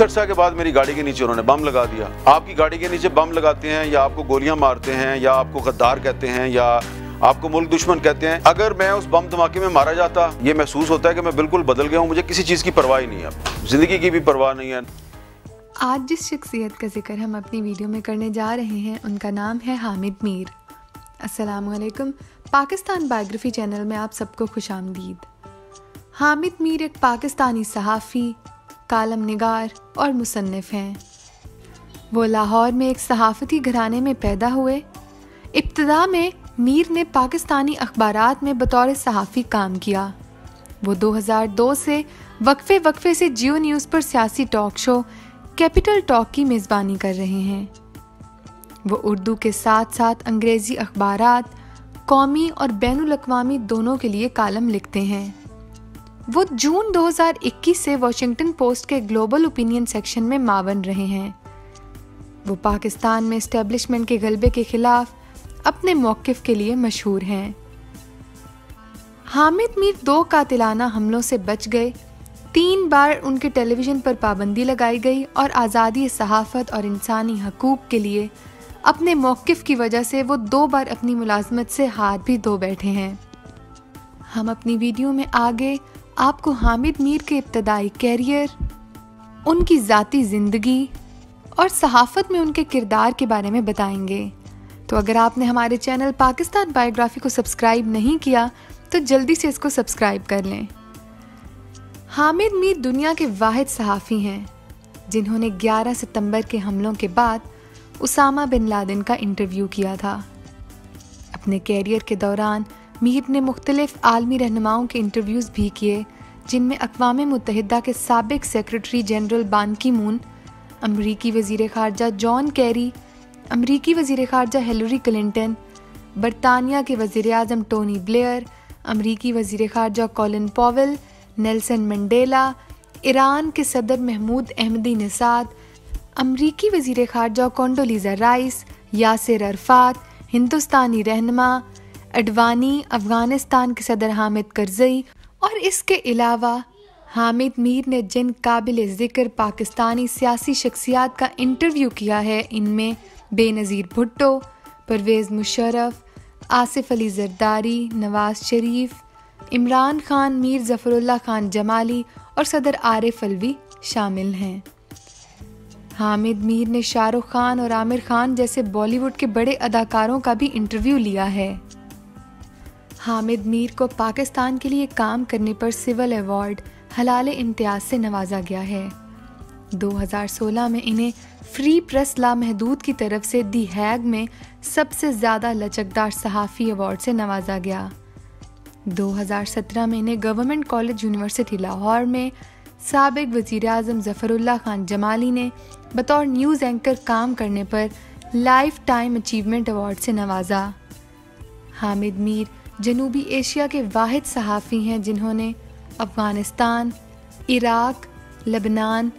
अर्सा के बाद मेरी गाड़ी के नीचे उन्होंने बम लगा दिया। आपकी गाड़ी के नीचे बम लगाते हैं या आपको गोलियां मारते हैं या आपको गद्दार कहते हैं या आपको मुल्क दुश्मन कहते हैं। अगर मैं उस बम धमाके में मारा जाता, ये महसूस होता है कि मैं बिल्कुल बदल गया हूँ, मुझे किसी चीज़ की परवाह ही नहीं है, ज़िंदगी की भी परवाह नहीं है। आज जिस शख्सियत का जिक्र हम अपनी वीडियो में करने जा रहे हैं उनका नाम है हामिद मीर। अस्सलामुअलैकुम, पाकिस्तान बायोग्राफी चैनल में आप सबको खुशामदीद। हामिद मीर एक पाकिस्तानी सहाफ़ी, कालम निगार और मुसन्निफ़ हैं। वो लाहौर में एक सहाफ़ती घराने में पैदा हुए। इब्तिदा में मीर ने पाकिस्तानी अखबारात में बतौर सहाफ़ी काम किया। वो 2002 से वक्फे से जियो न्यूज़ पर सियासी टॉक शो कैपिटल टॉक की मेज़बानी कर रहे हैं। वो उर्दू के साथ साथ अंग्रेज़ी अखबारात, कौमी और बैनुल अक़वामी दोनों के लिए कालम लिखते हैं। वो जून 2021 से वॉशिंगटन पोस्ट के ग्लोबल ओपिनियन सेक्शन में मावन रहे हैं। वो पाकिस्तान में एस्टेब्लिशमेंट के गलबे के खिलाफ अपने मौक़िफ़ के लिए मशहूर हैं। हामिद मीर 2 कातिलाना हमलों से बच गए। 3 बार उनके टेलीविज़न पर पाबंदी लगाई गई और आज़ादी सहाफ़त और इंसानी हकूक़ के लिए अपने मौक़िफ़ की वजह से वो 2 बार अपनी मुलाज़मत से हाथ भी धो बैठे हैं। हम अपनी वीडियो में आगे आपको हामिद मीर के इब्तदाई कैरियर, उनकी ज़ाती ज़िंदगी और सहाफ़त में उनके किरदार के बारे में बताएंगे। तो अगर आपने हमारे चैनल पाकिस्तान बायोग्राफी को सब्सक्राइब नहीं किया तो जल्दी से इसको सब्सक्राइब कर लें। हामिद मीर दुनिया के वाहिद सहाफ़ी हैं जिन्होंने 11 सितंबर के हमलों के बाद उसामा बिन लादेन का इंटरव्यू किया था। अपने कैरियर के दौरान मीर ने मुख्तलिफ आलमी रहनुमाओं के इंटरव्यूज़ भी किए, जिनमें अक़वाम मुत्तहिदा के साबिक़ सेक्रेटरी जनरल बान की मून, अमरीकी वज़ीर ख़ारजा जॉन कैरी, अमरीकी वज़ीर ख़ारजा हिलरी क्लिंटन, बरतानिया के वज़ीर आज़म टोनी ब्लेयर, अमरीकी वज़ीर ख़ारजा Colin Powell, Nelson Mandela, Iran के सदर महमूद अहमदी निसाद, अमरीकी वज़ीर ख़ारजा कोंडोलीज़ा राइस, यासिर अरफ़ात, हिंदुस्तानी रहनुमा अडवानी, अफ़गानिस्तान के सदर हामिद करज़ई और इसके अलावा हामिद मीर ने जिन काबिल ज़िक्र पाकिस्तानी सियासी शख्सियात का इंटरव्यू किया है, इनमें बेनज़ीर भुट्टो, परवेज़ मुशर्रफ, आसिफ अली ज़रदारी, नवाज़ शरीफ, इमरान खान, मीर ज़फ़रुल्लाह खान जमाली और सदर आरिफ अलवी शामिल हैं। हामिद मीर ने शाहरुख खान और आमिर खान जैसे बॉलीवुड के बड़े अदाकारों का भी इंटरव्यू लिया है। हामिद मीर को पाकिस्तान के लिए काम करने पर सिविल अवार्ड हलाल इम्तियाज़ से नवाजा गया है। 2016 में इन्हें फ्री प्रेस लामहदूद की तरफ से दी हैग में सबसे ज़्यादा लचकदार सहाफ़ी अवार्ड से नवाजा गया। 2017 में इन्हें गवर्नमेंट कॉलेज यूनिवर्सिटी लाहौर में साबिक़ वज़ीर आज़म ज़फ़रुल्लाह खान जमाली ने बतौर न्यूज़ एंकर काम करने पर लाइफ टाइम अचीवमेंट अवार्ड से नवाजा। हामिद मीर जनूबी एशिया के वाहिद सहाफ़ी हैं जिन्होंने अफ़गानिस्तान, इराक, लबनान,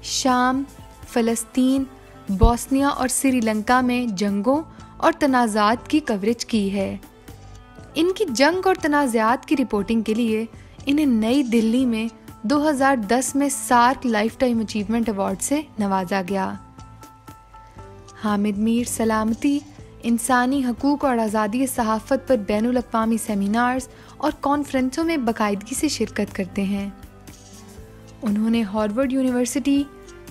शाम, फ़लस्तीन, बोस्निया और श्रीलंका में जंगों और तनाज़ात की कवरेज की है। इनकी जंग और तनाज़ात की रिपोर्टिंग के लिए इन्हें नई दिल्ली में 2010 में SAARC lifetime achievement award से नवाजा गया। हामिद मीर सलामती, इंसानी हकूक़ और आज़ादी सहाफ़त पर बैनुल अक़वामी सेमिनार्स और कॉन्फ्रेंसों में बाकायदगी से शिरकत करते हैं। उन्होंने Harvard University,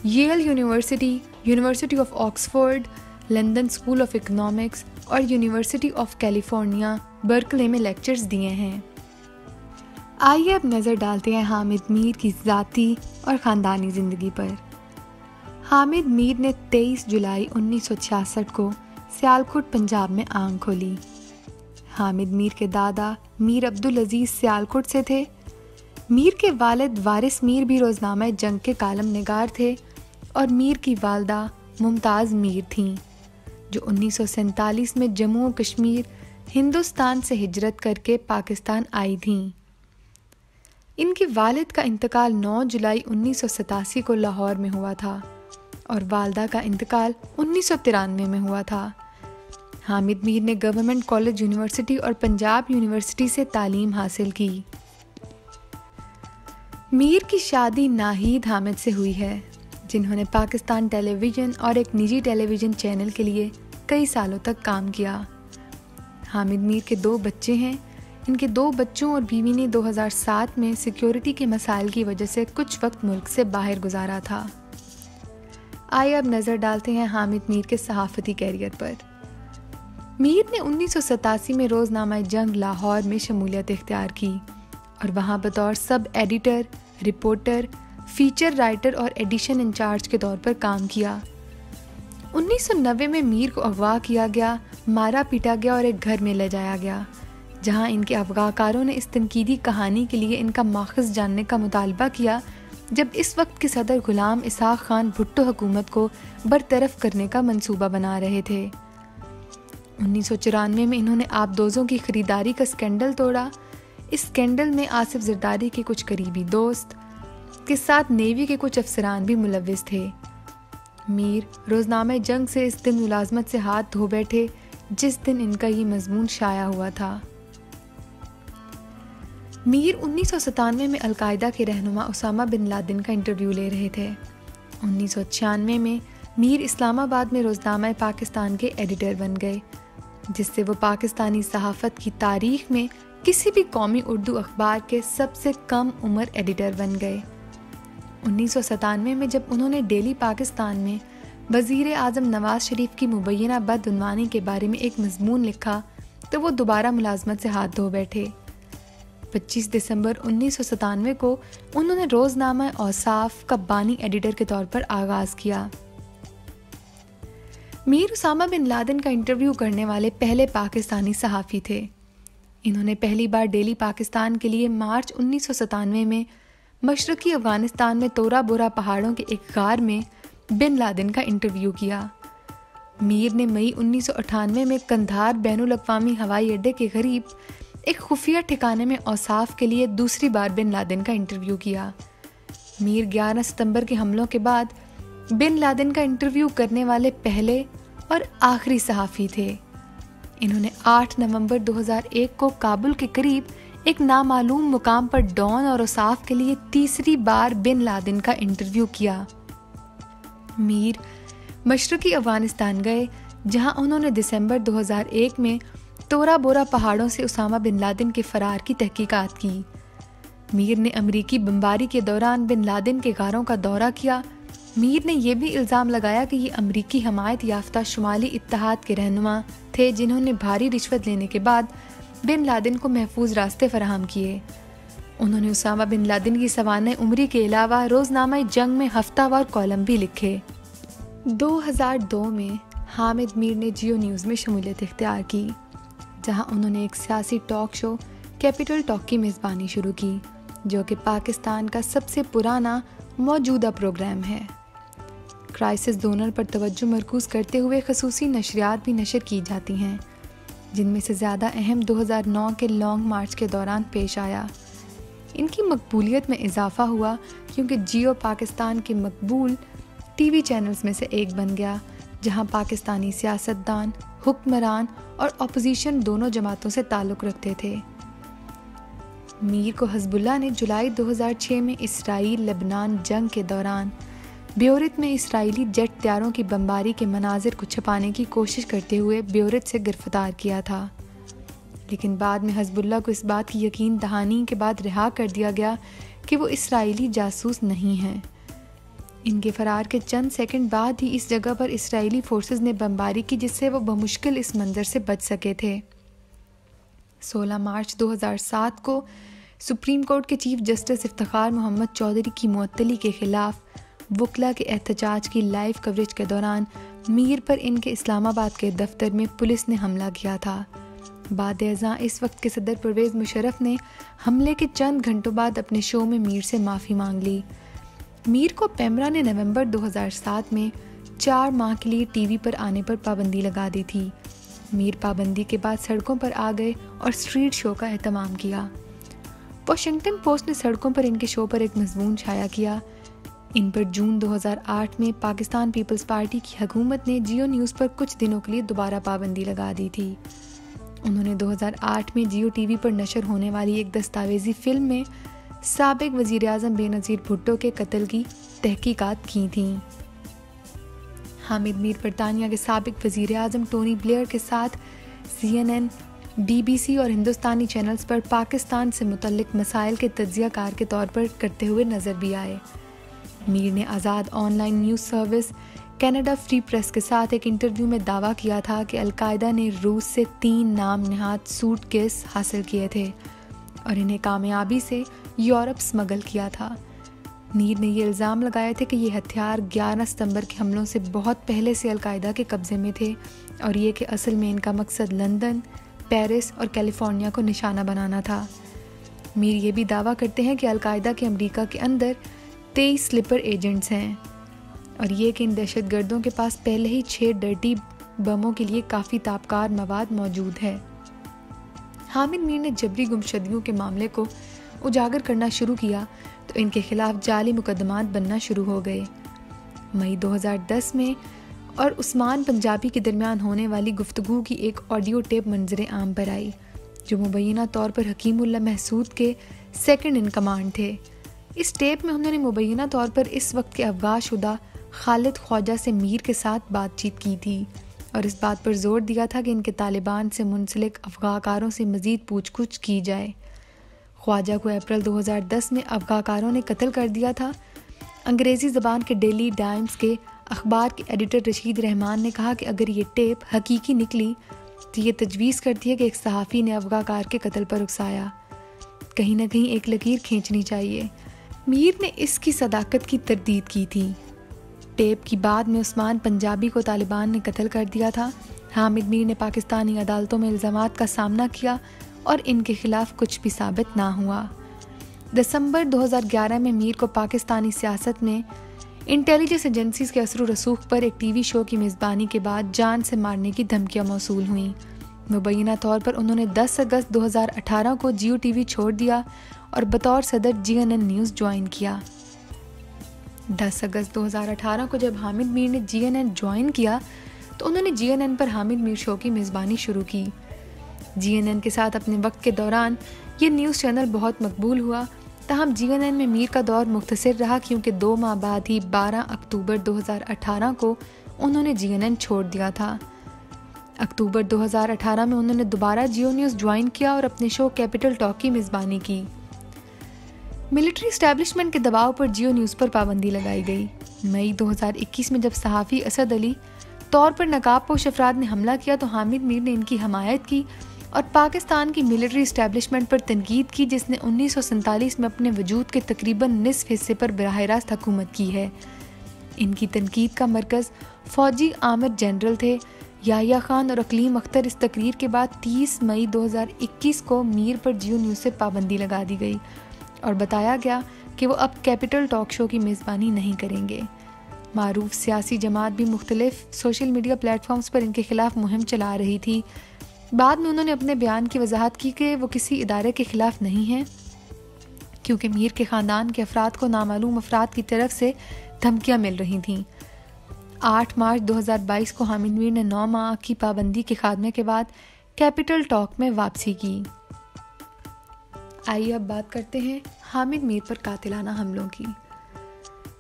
Yale University, University of Oxford, London School of Economics और यूनिवर्सिटी ऑफ कैलिफोर्निया बर्कले में लेक्चर्स दिए हैं। आइए अब नज़र डालते हैं हामिद मीर की ज़ाती और ख़ानदानी ज़िंदगी पर। हामिद मीर ने 23 जुलाई 1966 को सियालकोट पंजाब में आंख खोली। हामिद मीर के दादा मीर अब्दुल अजीज़ सियालकोट से थे। मीर के वालिद वारिस मीर भी रोज़नामा जंग के कालम निगार थे और मीर की वालदा मुमताज़ मीर थीं, जो 1947 में जम्मू कश्मीर हिंदुस्तान से हिजरत करके पाकिस्तान आई थीं। इनके वालिद का इंतकाल 9 जुलाई 1987 को लाहौर में हुआ था और वालदा का इंतकाल 1993 में हुआ था। हामिद मीर ने गवर्नमेंट कॉलेज यूनिवर्सिटी और पंजाब यूनिवर्सिटी से तालीम हासिल की। मीर की शादी नाहीद हामिद से हुई है, जिन्होंने पाकिस्तान टेलीविज़न और एक निजी टेलीविज़न चैनल के लिए कई सालों तक काम किया। हामिद मीर के 2 बच्चे हैं। इनके 2 बच्चों और बीवी ने 2007 में सिक्योरिटी के मसाइल की वजह से कुछ वक्त मुल्क से बाहर गुजारा था। आइए अब नज़र डालते हैं हामिद मीर के सहाफ़ती कैरियर पर। मीर ने 1987 में रोज़नामा जंग लाहौर में शमूलियत इख्तियार की और वहाँ बतौर sub editor, reporter, feature writer और एडिशन इंचार्ज के तौर पर काम किया। 1990 में मीर को अगवा किया गया, मारा पीटा गया और एक घर में ले जाया गया, जहां इनके अफगाकारों ने इस तनकीदी कहानी के लिए इनका माखज़ जानने का मुतालबा किया जब इस वक्त के सदर गुलाम इसहाक खान भुट्टो हुकूमत को बरतरफ करने का मंसूबा बना रहे थे। 1994 में इन्होंने आबदोज़ों की खरीदारी का स्कैंडल तोड़ा। इस स्कैंडल में आसिफ जरदारी के कुछ करीबी दोस्त के साथ नेवी के कुछ अफसरान भी मुलव्विस थे। मीर रोज़नामे जंग से इस दिन मुलाजमत से हाथ धो बैठे जिस दिन इनका ये मजमून शाया हुआ था। मीर 1997 में अलकायदा के रहनुमा उसामा बिन लादेन का इंटरव्यू ले रहे थे। 1996 में मीर इस्लामाबाद में रोज़नामा पाकिस्तान के एडिटर बन गए, जिससे वो पाकिस्तानी सहाफ़त की तारीख में किसी भी कौमी उर्दू अखबार के सबसे कम उम्र एडिटर बन गए। 1997 में जब उन्होंने डेली पाकिस्तान में वज़ीर आज़म नवाज शरीफ की मुबैना बदउनवानी के बारे में एक मज़मून लिखा तो वो दोबारा मुलाजमत से हाथ धो बैठे। 25 दिसंबर 1997 को उन्होंने रोज़नामा औसाफ का बानी एडिटर के तौर पर आगाज़ किया। मीर उसामा बिन लादेन का इंटरव्यू करने वाले पहले पाकिस्तानी सहाफ़ी थे। इन्होंने पहली बार डेली पाकिस्तान के लिए मार्च 1997 में मशरक़ी अफ़गानिस्तान में तोरा बोरा पहाड़ों के एक गार में बिन लादेन का इंटरव्यू किया। मीर ने मई 1998 में कंधार बैनुल अक़वामी हवाई अड्डे के करीब एक खुफिया ठिकाने में औसाफ के लिए दूसरी बार बिन लादेन का इंटरव्यू किया। मीर 11 सितंबर के हमलों के बाद बिन लादेन का इंटरव्यू करने वाले पहले और आखिरी सहाफ़ी थे। इन्होंने 8 नवंबर 2001 को काबुल के करीब एक नामालूम मुकाम पर डॉन और औसाफ के लिए तीसरी बार बिन लादेन का इंटरव्यू किया। मीर मशरक़ी अफ़गानिस्तान गए, जहां उन्होंने दिसंबर 2001 में तोरा बोरा पहाड़ों से उसामा बिन लादेन के फ़रार की तहकीकात की। मीर ने अमरीकी बमबारी के दौरान बिन लादेन के गारों का दौरा किया। मीर ने यह भी इल्ज़ाम लगाया कि ये अमरीकी हमायत याफ्ता शुमाली इत्तेहाद के रहनुमा थे, जिन्होंने भारी रिश्वत लेने के बाद बिन लादेन को महफूज रास्ते फराहम किए। उन्होंने उसामा बिन लादेन की सवाने उम्री के अलावा रोज़नामा जंग में हफ्तावार कॉलम भी लिखे। 2002 में हामिद मीर ने जियो न्यूज़ में शमूलियत इख्तियार की, जहां उन्होंने एक सियासी टॉक शो कैपिटल टॉक की मेज़बानी शुरू की, जो कि पाकिस्तान का सबसे पुराना मौजूदा प्रोग्राम है। क्राइसिस जोनर पर तवज्जो मरकूज़ करते हुए खसूसी नशरियात भी नशर की जाती हैं, जिनमें से ज़्यादा अहम 2009 के लॉन्ग मार्च के दौरान पेश आया। इनकी मकबूलियत में इजाफा हुआ क्योंकि जियो पाकिस्तान के मकबूल टीवी चैनल्स में से एक बन गया, जहां पाकिस्तानी सियासतदान, हुक्मरान और अपोजिशन दोनों जमातों से ताल्लुक़ रखते थे। मीर को हिज़्बुल्लाह ने जुलाई 2006 में इसराइल लेबनान जंग के दौरान बेरूत में इसराइली जेट तैयारों की बमबारी के मनाजिर को छुपाने की कोशिश करते हुए बेरूत से गिरफ्तार किया था, लेकिन बाद में हिज़्बुल्लाह को इस बात की यकीन दहानी के बाद रिहा कर दिया गया कि वो इसराइली जासूस नहीं हैं। इनके फरार के चंद सेकंड बाद ही इस जगह पर इसराइली फोर्सेस ने बमबारी की, जिससे वो बमुश्किल इस मंजर से बच सके थे। 16 मार्च 2007 को सुप्रीम कोर्ट के चीफ जस्टिस इफ्तिखार मोहम्मद चौधरी की मुअत्तली के खिलाफ वकला के एहतजाज की लाइव कवरेज के दौरान मीर पर इनके इस्लामाबाद के दफ्तर में पुलिस ने हमला किया था। बाद-ए-अज़ां इस वक्त के सदर परवेज़ मुशर्रफ ने हमले के चंद घंटों बाद अपने शो में मीर से माफ़ी मांग ली। मीर को पेमरा ने नवंबर 2007 में 4 माह के लिए टीवी पर आने पर पाबंदी लगा दी थी। मीर पाबंदी के बाद सड़कों पर आ गए और स्ट्रीट शो का एहतमाम किया। वाशिंगटन पोस्ट ने सड़कों पर इनके शो पर एक मज़मून शाया किया। इन पर जून 2008 में पाकिस्तान पीपल्स पार्टी की हुकूमत ने जियो न्यूज़ पर कुछ दिनों के लिए दोबारा पाबंदी लगा दी थी। उन्होंने 2008 में जियो टीवी पर नशर होने वाली एक दस्तावेजी फिल्म में साबिक वज़ीर आज़म बेनज़ीर भुट्टो के कत्ल की तहकीकात की थीं। हामिद मीर बरतानिया के साबिक वज़ीर आज़म टोनी ब्लेयर के साथ CNN, BBC और हिंदुस्तानी चैनल्स पर पाकिस्तान से मुतल्लिक मसाइल के तज्ज़ियाकार के तौर पर करते हुए नज़र भी आए। मीर ने Azad online news service Canada free press के साथ एक इंटरव्यू में दावा किया था कि अलकायदा ने रूस से 3 नाम नहाद सूटकेस हासिल किए थे और इन्हें कामयाबी से यूरोप स्मगल किया था। मीर ने ये इल्ज़ाम लगाए थे कि ये हथियार 11 सितंबर के हमलों से बहुत पहले से अलकायदा के कब्ज़े में थे और ये कि असल में इनका मकसद लंदन, पेरिस और कैलिफोर्निया को निशाना बनाना था। मीर ये भी दावा करते हैं कि अलकायदा के अमेरिका के अंदर 23 स्लीपर एजेंट्स हैं और ये कि इन दहशतगर्दों के पास पहले ही 6 डर्टी बमों के लिए काफ़ी ताबकार मवाद मौजूद है। हामिद मीर ने जबरी गुमशुदगियों के मामले को उजागर करना शुरू किया तो इनके खिलाफ जाली मुकदमात बनना शुरू हो गए। मई 2010 में और उस्मान पंजाबी के दरमियान होने वाली गुफ्तगू की एक ऑडियो टेप मंजर आम पर आई, जो मुबैना तौर पर हकीमुल्लाह महसूद के सेकंड इन कमांड थे। इस टेप में उन्होंने मुबैना तौर पर इस वक्त के अफगाशुदा खालिद ख्वाजा से मीर के साथ बातचीत की थी और इस बात पर जोर दिया था कि इनके तालिबान से मुंसलिक अफगाकारों से मज़ीद पूछगछ की जाए। ख्वाजा को अप्रैल 2010 में अफगाकारों ने कत्ल कर दिया था। अंग्रेज़ी ज़बान के डेली टाइम्स के अखबार के एडिटर रशीद रहमान ने कहा कि अगर ये टेप हकीकी निकली तो ये तजवीज़ करती है कि एक सहाफ़ी ने अफगाकार के कत्ल पर उकसाया। कहीं ना कहीं एक लकीर खींचनी चाहिए। मीर ने इसकी सदाकत की तरदीद की थी। टेप की बाद में उस्मान पंजाबी को तालिबान ने कत्ल कर दिया था। हामिद मीर ने पाकिस्तानी अदालतों में इल्ज़ामात का सामना किया और इनके खिलाफ कुछ भी साबित ना हुआ। दिसंबर 2011 में मीर को पाकिस्तानी सियासत में इंटेलिजेंस एजेंसीज के असर रसूख पर एक टीवी शो की मेज़बानी के बाद जान से मारने की धमकियां मौसूल हुईं। मुबैना तौर पर उन्होंने 10 अगस्त 2018 को जियो टीवी छोड़ दिया और बतौर सदर GNN न्यूज़ ज्वाइन किया। 10 अगस्त 2018 को जब हामिद मीर ने GNN ज्वाइन किया तो उन्होंने GNN पर हामिद मीर शो की मेज़बानी शुरू की। GNN के साथ अपने वक्त के दौरान ये न्यूज़ चैनल बहुत मकबूल हुआ। तहम GNN में मीर का दौर मुख्तसर रहा क्योंकि 2 माह बाद ही 12 अक्टूबर 2018 को उन्होंने GNN छोड़ दिया था। अक्टूबर 2018 में उन्होंने दोबारा जियो न्यूज़ ज्वाइन किया और अपने शो कैपिटल टॉक की मेज़बानी की। मिलिट्री एस्टैब्लिशमेंट के दबाव पर जियो न्यूज़ पर पाबंदी लगाई गई। मई 2021 में जब सहाफ़ी असद अली तौर पर नकाबपोश अफराद ने हमला किया तो हामिद मीर ने इनकी हमायत की और पाकिस्तान की मिलिट्री एस्टैब्लिशमेंट पर तनकीद की, जिसने 1947 में अपने वजूद के तकरीबन निसफ हिस्से पर बराह रास्त हुकूमत की है। इनकी तनकीद का मरकज़ फ़ौजी आमिर जनरल थे याहिया खान और अकलीम अख्तर। इस तकरीर के बाद 30 मई 2021 को मीर पर जियो न्यूज़ से पाबंदी लगा दी गई और बताया गया कि वो अब कैपिटल टॉक शो की मेज़बानी नहीं करेंगे। मारूफ सियासी जमात भी मुख्तलिफ सोशल मीडिया प्लेटफॉर्म्स पर इनके खिलाफ मुहिम चला रही थी। बाद में उन्होंने अपने बयान की वजाहत की कि वो किसी इदारे के खिलाफ नहीं हैं क्योंकि मीर के ख़ानदान के अफराद को नामालूम अफराद की तरफ से धमकियाँ मिल रही थीं। 8 मार्च 2022 को हामिद मीर ने 9 माह की पाबंदी के खात्मे के बाद कैपिटल टॉक में वापसी की। आइए अब बात करते हैं हामिद मीर पर कातिलाना हमलों की।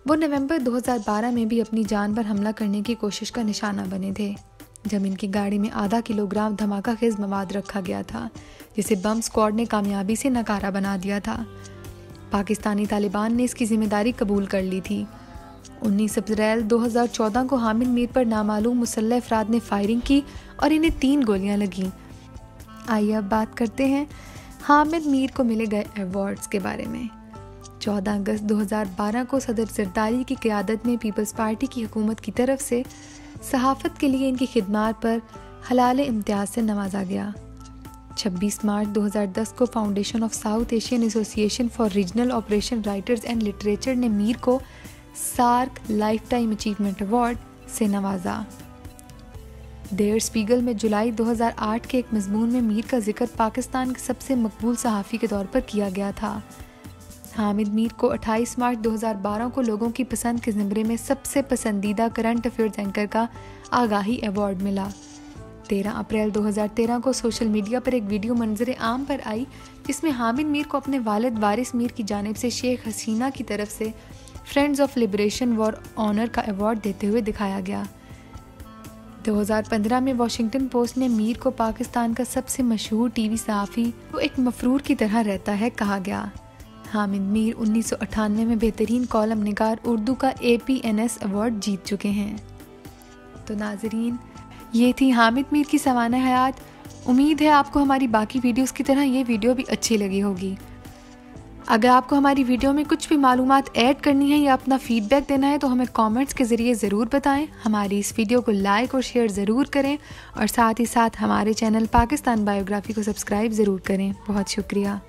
वो नवंबर 2012 में भी अपनी जान पर हमला करने की कोशिश का निशाना बने थे जब इनकी गाड़ी में आधा किलोग्राम धमाका खेज मवाद रखा गया था, जिसे बम स्क्वाड ने कामयाबी से नकारा बना दिया था। पाकिस्तानी तालिबान ने इसकी जिम्मेदारी कबूल कर ली थी। 19 अप्रैल 2014 को हामिद मीर पर नामालूम मुसल्लह अफराद ने फायरिंग की और इन्हें 3 गोलियां लगीं। आइए अब बात करते हैं हामिद मीर को मिले गए अवार्ड्स के बारे में। 14 अगस्त 2012 को सदर जरदारी की क़यादत में पीपल्स पार्टी की हुकूमत की तरफ से सहाफ़त के लिए इनकी खिदमात पर हलाल इम्तियाज़ से नवाजा गया। 26 मार्च 2010 को Foundation of South Asian Association for Regional Operation Writers and Literature ने मीर को SAARC lifetime achievement award से नवाजा। देयर स्पीगल में जुलाई 2008 के एक मजमून में मीर का जिक्र पाकिस्तान के सबसे मकबूल सहाफ़ी के तौर पर किया गया था। हामिद मीर को 28 मार्च 2012 को लोगों की पसंद के ज़मरे में सबसे पसंदीदा करंट अफेयर्स एंकर का आगाही अवार्ड मिला। 13 अप्रैल 2013 को सोशल मीडिया पर एक वीडियो मंजर आम पर आई जिसमें हामिद मीर को अपने वालिद वारिस मीर की जानिब से शेख हसीना की तरफ से Friends of Liberation War Honour का अवार्ड देते हुए दिखाया गया। 2015 में वॉशिंगटन पोस्ट ने मीर को पाकिस्तान का सबसे मशहूर टीवी सहाफ़ी वो एक मफरूर की तरह रहता है कहा गया। हामिद मीर 1998 में बेहतरीन कॉलम निगार उर्दू का APNS अवार्ड जीत चुके हैं। तो नाजरीन, ये थी हामिद मीर की सवाना हयात। उम्मीद है आपको हमारी बाकी वीडियोस की तरह ये वीडियो भी अच्छी लगी होगी। अगर आपको हमारी वीडियो में कुछ भी मालूमात ऐड करनी है या अपना फीडबैक देना है तो हमें कमेंट्स के ज़रिए ज़रूर बताएं। हमारी इस वीडियो को लाइक और शेयर ज़रूर करें और साथ ही साथ हमारे चैनल पाकिस्तान बायोग्राफी को सब्सक्राइब ज़रूर करें। बहुत शुक्रिया।